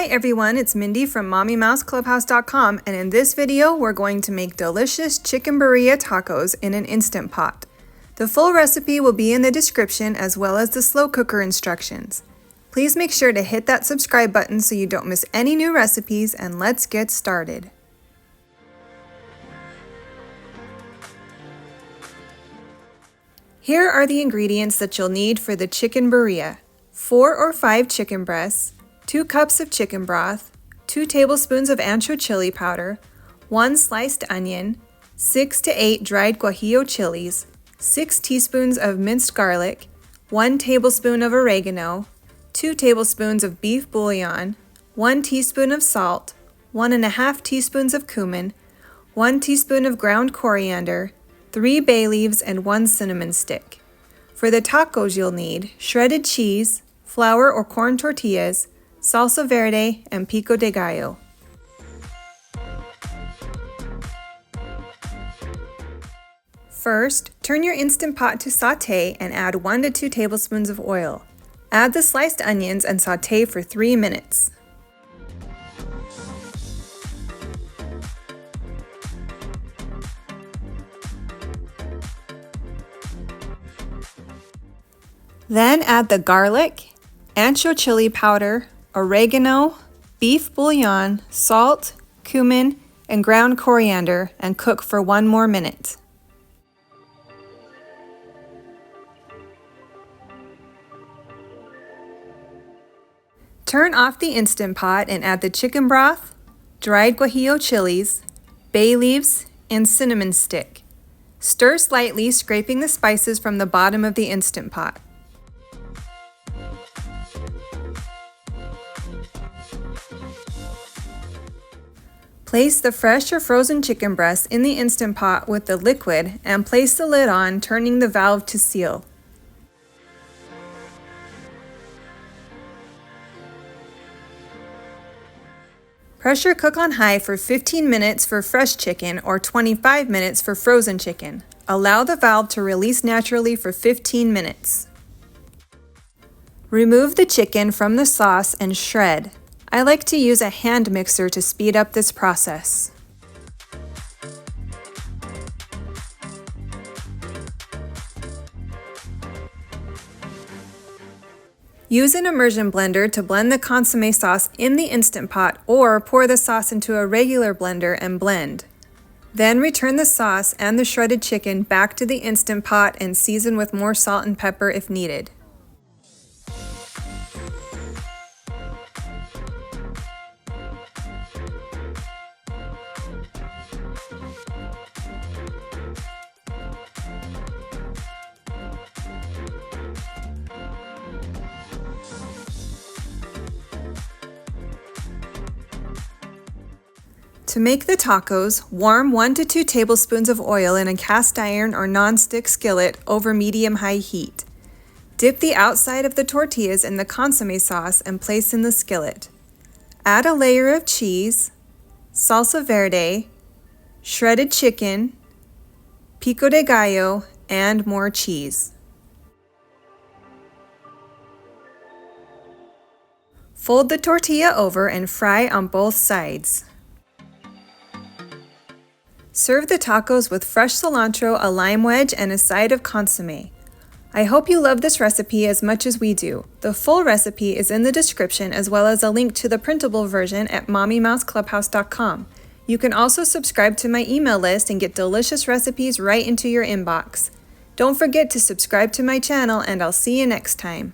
Hi everyone, it's Mindy from MommyMouseClubhouse.com, and in this video we're going to make delicious Chicken Birria Tacos in an Instant Pot. The full recipe will be in the description as well as the slow cooker instructions. Please make sure to hit that subscribe button so you don't miss any new recipes, and let's get started. Here are the ingredients that you'll need for the Chicken Birria. 4 or 5 chicken breasts, 2 cups of chicken broth, 2 tablespoons of Ancho chili powder, 1 sliced onion, 6 to 8 dried Guajillo Chilies, 6 teaspoons of minced garlic, 1 tablespoon of oregano, 2 tablespoons of beef bouillon, 1 teaspoon of salt, 1½ teaspoons of cumin, 1 teaspoon of ground coriander, 3 bay leaves, and 1 cinnamon stick. For the tacos you'll need shredded cheese, flour or corn tortillas, salsa verde, and pico de gallo. First, turn your Instant Pot to sauté and add 1 to 2 tablespoons of oil. Add the sliced onions and sauté for 3 minutes. Then add the garlic, Ancho chili powder, oregano, beef bouillon, salt, cumin, and ground coriander, and cook for 1 more minute. Turn off the Instant Pot and add the chicken broth, dried Guajillo Chilies, bay leaves, and cinnamon stick. Stir slightly, scraping the spices from the bottom of the Instant Pot. Place the fresh or frozen chicken breast in the Instant Pot with the liquid and place the lid on, turning the valve to seal. Pressure cook on high for 15 minutes for fresh chicken or 25 minutes for frozen chicken. Allow the valve to release naturally for 15 minutes. Remove the chicken from the sauce and shred. I like to use a hand mixer to speed up this process. Use an immersion blender to blend the consommé sauce in the Instant Pot, or pour the sauce into a regular blender and blend. Then return the sauce and the shredded chicken back to the Instant Pot and season with more salt and pepper if needed. To make the tacos, warm 1 to 2 tablespoons of oil in a cast iron or non-stick skillet over medium-high heat. Dip the outside of the tortillas in the consommé sauce and place in the skillet. Add a layer of cheese, salsa verde, shredded chicken, pico de gallo, and more cheese. Fold the tortilla over and fry on both sides. Serve the tacos with fresh cilantro, a lime wedge, and a side of consommé. I hope you love this recipe as much as we do. The full recipe is in the description, as well as a link to the printable version at MommyMouseClubhouse.com. You can also subscribe to my email list and get delicious recipes right into your inbox. Don't forget to subscribe to my channel, and I'll see you next time.